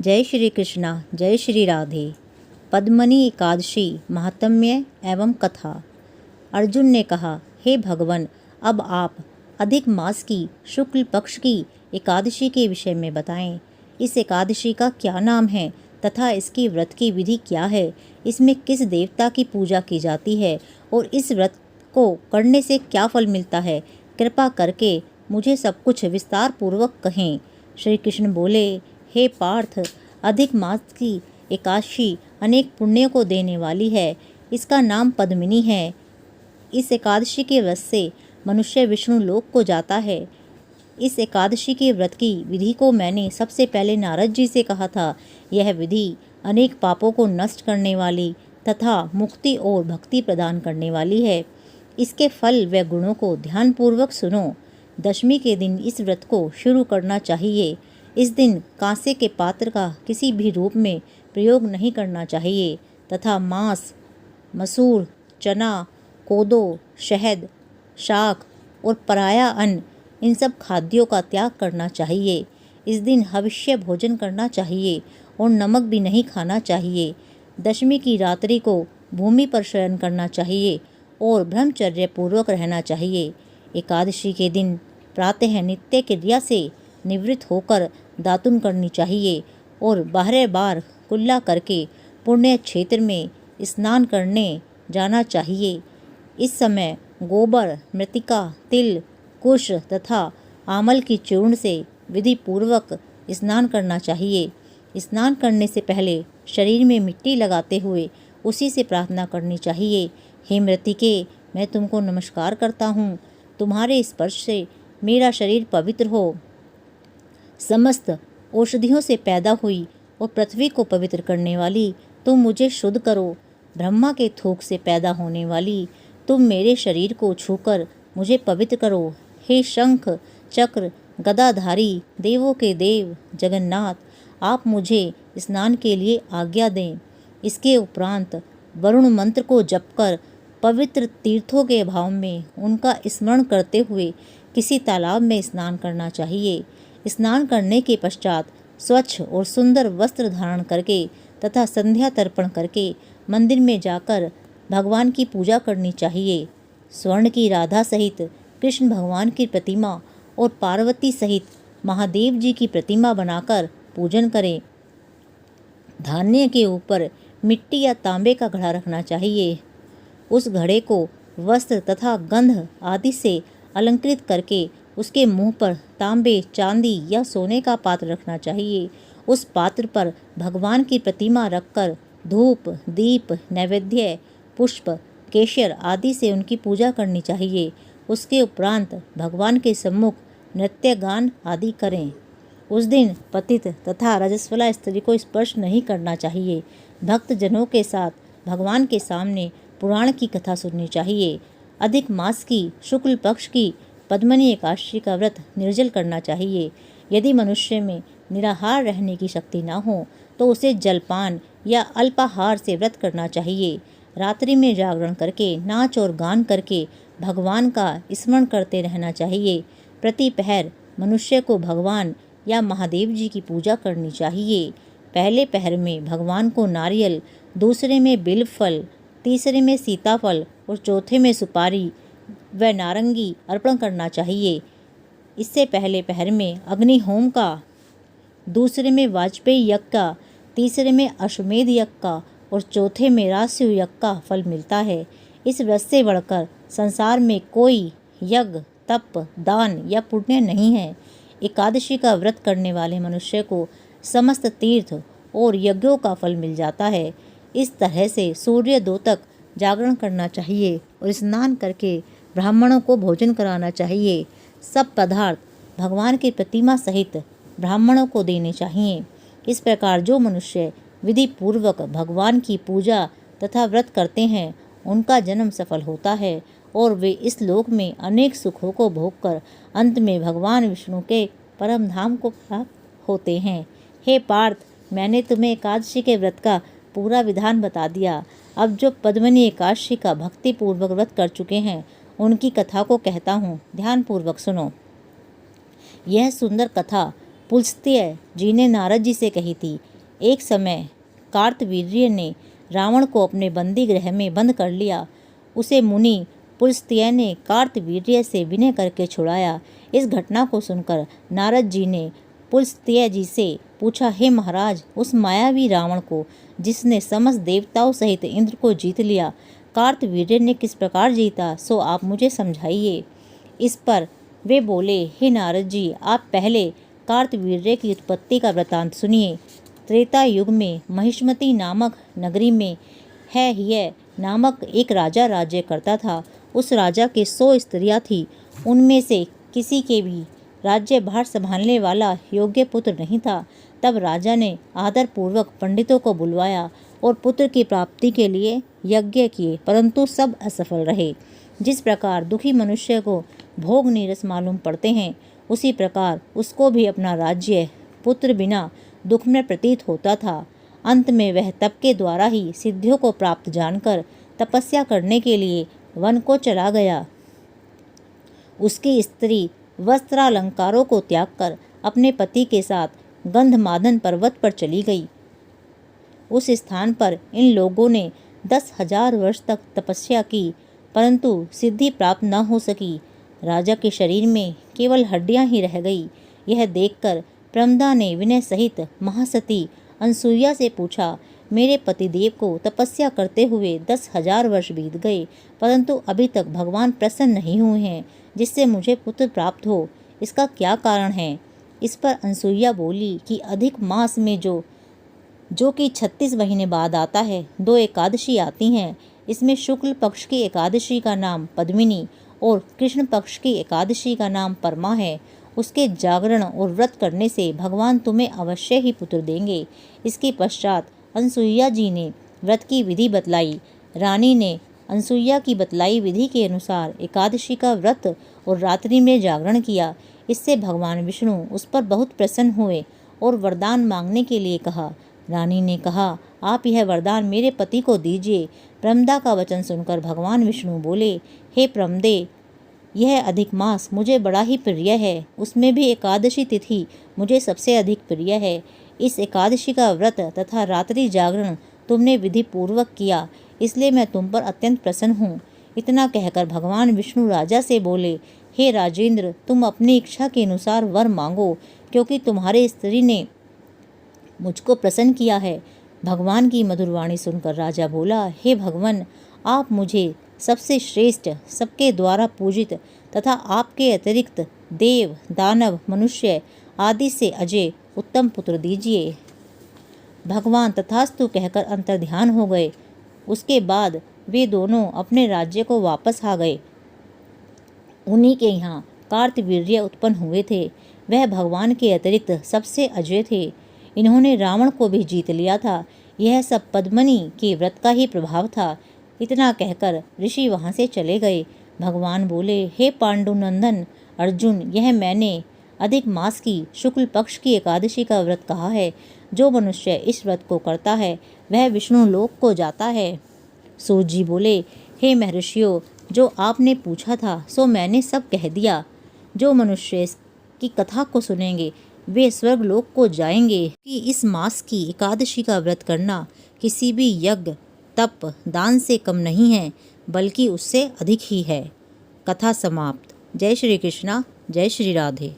जय श्री कृष्णा, जय श्री राधे। पद्मनी एकादशी महात्म्य एवं कथा। अर्जुन ने कहा, हे भगवान, अब आप अधिक मास की शुक्ल पक्ष की एकादशी के विषय में बताएं। इस एकादशी का क्या नाम है तथा इसकी व्रत की विधि क्या है? इसमें किस देवता की पूजा की जाती है और इस व्रत को करने से क्या फल मिलता है? कृपा करके मुझे सब कुछ विस्तार पूर्वक कहें। श्री कृष्ण बोले, हे पार्थ, अधिक मास की एकादशी अनेक पुण्य को देने वाली है। इसका नाम पद्मिनी है। इस एकादशी के व्रत से मनुष्य विष्णु लोक को जाता है। इस एकादशी के व्रत की विधि को मैंने सबसे पहले नारद जी से कहा था। यह विधि अनेक पापों को नष्ट करने वाली तथा मुक्ति और भक्ति प्रदान करने वाली है। इसके फल व गुणों को ध्यानपूर्वक सुनो। दशमी के दिन इस व्रत को शुरू करना चाहिए। इस दिन कांसे के पात्र का किसी भी रूप में प्रयोग नहीं करना चाहिए तथा मांस, मसूर, चना, कोदो, शहद, शाक और पराया अन्न, इन सब खाद्यों का त्याग करना चाहिए। इस दिन हविष्य भोजन करना चाहिए और नमक भी नहीं खाना चाहिए। दशमी की रात्रि को भूमि पर शयन करना चाहिए और ब्रह्मचर्य पूर्वक रहना चाहिए। एकादशी के दिन प्रातः नित्य क्रिया से निवृत्त होकर दातुन करनी चाहिए और बारह बार कुल्ला करके पुण्य क्षेत्र में स्नान करने जाना चाहिए। इस समय गोबर, मृतिका, तिल, कुश तथा आमल की चूर्ण से विधि पूर्वक स्नान करना चाहिए। स्नान करने से पहले शरीर में मिट्टी लगाते हुए उसी से प्रार्थना करनी चाहिए। हे मृतिके, मैं तुमको नमस्कार करता हूँ। तुम्हारे स्पर्श से मेरा शरीर पवित्र हो। समस्त औषधियों से पैदा हुई और पृथ्वी को पवित्र करने वाली तुम मुझे शुद्ध करो। ब्रह्मा के थूक से पैदा होने वाली तुम मेरे शरीर को छूकर मुझे पवित्र करो। हे शंख, चक्र, गदाधारी, देवों के देव जगन्नाथ, आप मुझे स्नान के लिए आज्ञा दें। इसके उपरांत वरुण मंत्र को जपकर पवित्र तीर्थों के भाव में उनका स्मरण करते हुए किसी तालाब में स्नान करना चाहिए। स्नान करने के पश्चात स्वच्छ और सुंदर वस्त्र धारण करके तथा संध्या तर्पण करके मंदिर में जाकर भगवान की पूजा करनी चाहिए। स्वर्ण की राधा सहित कृष्ण भगवान की प्रतिमा और पार्वती सहित महादेव जी की प्रतिमा बनाकर पूजन करें। धान्य के ऊपर मिट्टी या तांबे का घड़ा रखना चाहिए। उस घड़े को वस्त्र तथा गंध आदि से अलंकृत करके उसके मुंह पर तांबे, चांदी या सोने का पात्र रखना चाहिए। उस पात्र पर भगवान की प्रतिमा रखकर धूप, दीप, नैवेद्य, पुष्प, केशर आदि से उनकी पूजा करनी चाहिए। उसके उपरांत भगवान के सम्मुख नृत्य गान आदि करें। उस दिन पतित तथा रजस्वला स्त्री को स्पर्श नहीं करना चाहिए। भक्त जनों के साथ भगवान के सामने पुराण की कथा सुननी चाहिए। अधिक मास की शुक्ल पक्ष की पद्मनी एकादशी का व्रत निर्जल करना चाहिए। यदि मनुष्य में निराहार रहने की शक्ति न हो तो उसे जलपान या अल्पाहार से व्रत करना चाहिए। रात्रि में जागरण करके नाच और गान करके भगवान का स्मरण करते रहना चाहिए। प्रति पहर मनुष्य को भगवान या महादेव जी की पूजा करनी चाहिए। पहले पहर में भगवान को नारियल, दूसरे में बिल्व फल, तीसरे में सीताफल और चौथे में सुपारी व नारंगी अर्पण करना चाहिए। इससे पहले पहर में अग्नि होम का, दूसरे में वाजपेयी यज्ञ का, तीसरे में अश्वमेध यज्ञ का और चौथे में रास्यु यज्ञ का फल मिलता है। इस व्रत से बढ़कर संसार में कोई यज्ञ, तप, दान या पुण्य नहीं है। एकादशी का व्रत करने वाले मनुष्य को समस्त तीर्थ और यज्ञों का फल मिल जाता है। इस तरह से सूर्योदय तक जागरण करना चाहिए और स्नान करके ब्राह्मणों को भोजन कराना चाहिए। सब पदार्थ भगवान की प्रतिमा सहित ब्राह्मणों को देने चाहिए। इस प्रकार जो मनुष्य विधि पूर्वक भगवान की पूजा तथा व्रत करते हैं उनका जन्म सफल होता है और वे इस लोक में अनेक सुखों को भोगकर अंत में भगवान विष्णु के परम धाम को प्राप्त होते हैं। हे पार्थ, मैंने तुम्हें एकादशी के व्रत का पूरा विधान बता दिया। अब जो पद्मनी एकादशी का भक्ति पूर्वक व्रत कर चुके हैं उनकी कथा को कहता हूँ, ध्यान पूर्वक सुनो। यह सुंदर कथा पुलस्त्य जी ने नारद जी से कही थी। एक समय कार्तवीर्य ने रावण को अपने बंदी गृह में बंद कर लिया। उसे मुनि पुलस्त्य ने कार्तवीर्य से विनय करके छुड़ाया। इस घटना को सुनकर नारद जी ने पुलस्त्य जी से पूछा, हे महाराज, उस मायावी रावण को, जिसने समस्त देवताओं सहित इंद्र को जीत लिया, कार्तवीर्य ने किस प्रकार जीता, सो आप मुझे समझाइए। इस पर वे बोले, हे नारद जी, आप पहले कार्तवीर्य की उत्पत्ति का वृतांत सुनिए। त्रेता युग में महिष्मती नामक नगरी में है नामक एक राजा राज्य करता था। उस राजा के 100 स्त्रियां थीं। उनमें से किसी के भी राज्य भार संभालने वाला योग्य पुत्र नहीं था। तब राजा ने आदरपूर्वक पंडितों को बुलवाया और पुत्र की प्राप्ति के लिए यज्ञ किए, परंतु सब असफल रहे। जिस प्रकार दुखी मनुष्य को भोग नीरस मालूम पड़ते हैं, उसी प्रकार उसको भी अपना राज्य पुत्र बिना दुख में प्रतीत होता था। अंत में वह तप के द्वारा ही सिद्धियों को प्राप्त जानकर तपस्या करने के लिए वन को चला गया। उसकी स्त्री वस्त्रालंकारों को त्याग कर अपने पति के साथ गंधमादन पर्वत पर चली गई। उस स्थान पर इन लोगों ने 10,000 वर्ष तक तपस्या की, परंतु सिद्धि प्राप्त न हो सकी। राजा के शरीर में केवल हड्डियां ही रह गई। यह देखकर प्रमदा ने विनय सहित महासती अनसुईया से पूछा, मेरे पतिदेव को तपस्या करते हुए 10,000 वर्ष बीत गए, परंतु अभी तक भगवान प्रसन्न नहीं हुए हैं जिससे मुझे पुत्र प्राप्त हो। इसका क्या कारण है? इस पर अनसुईया बोली कि अधिक मास में जो कि 36 महीने बाद आता है, 2 एकादशी आती हैं। इसमें शुक्ल पक्ष की एकादशी का नाम पद्मिनी और कृष्ण पक्ष की एकादशी का नाम परमा है। उसके जागरण और व्रत करने से भगवान तुम्हें अवश्य ही पुत्र देंगे। इसके पश्चात अनसुईया जी ने व्रत की विधि बतलाई। रानी ने अनसुईया की बतलाई विधि के अनुसार एकादशी का व्रत और रात्रि में जागरण किया। इससे भगवान विष्णु उस पर बहुत प्रसन्न हुए और वरदान मांगने के लिए कहा। रानी ने कहा, आप यह वरदान मेरे पति को दीजिए। प्रमदा का वचन सुनकर भगवान विष्णु बोले, हे प्रमदे, यह अधिक मास मुझे बड़ा ही प्रिय है। उसमें भी एकादशी तिथि मुझे सबसे अधिक प्रिय है। इस एकादशी का व्रत तथा रात्रि जागरण तुमने विधि पूर्वक किया, इसलिए मैं तुम पर अत्यंत प्रसन्न हूँ। इतना कहकर भगवान विष्णु राजा से बोले, हे राजेंद्र, तुम अपनी इच्छा के अनुसार वर मांगो, क्योंकि तुम्हारे स्त्री ने मुझको प्रसन्न किया है। भगवान की मधुर वाणी सुनकर राजा बोला, हे भगवान, आप मुझे सबसे श्रेष्ठ, सबके द्वारा पूजित तथा आपके अतिरिक्त देव, दानव, मनुष्य आदि से अजय उत्तम पुत्र दीजिए। भगवान तथास्तु कहकर अंतर्ध्यान हो गए। उसके बाद वे दोनों अपने राज्य को वापस आ गए। उन्हीं के यहाँ कार्तवीर्य उत्पन्न हुए थे। वह भगवान के अतिरिक्त सबसे अजय थे। इन्होंने रावण को भी जीत लिया था। यह सब पद्मनी के व्रत का ही प्रभाव था। इतना कहकर ऋषि वहाँ से चले गए। भगवान बोले, हे पांडुनंदन अर्जुन, यह मैंने अधिक मास की शुक्ल पक्ष की एकादशी का व्रत कहा है। जो मनुष्य इस व्रत को करता है वह विष्णु लोक को जाता है। सूत जी बोले, हे महर्षियों, जो आपने पूछा था सो मैंने सब कह दिया। जो मनुष्य इसकी कथा को सुनेंगे वे स्वर्ग लोक को जाएंगे। कि इस मास की एकादशी का व्रत करना किसी भी यज्ञ, तप, दान से कम नहीं है, बल्कि उससे अधिक ही है। कथा समाप्त। जय श्री कृष्णा, जय श्री राधे।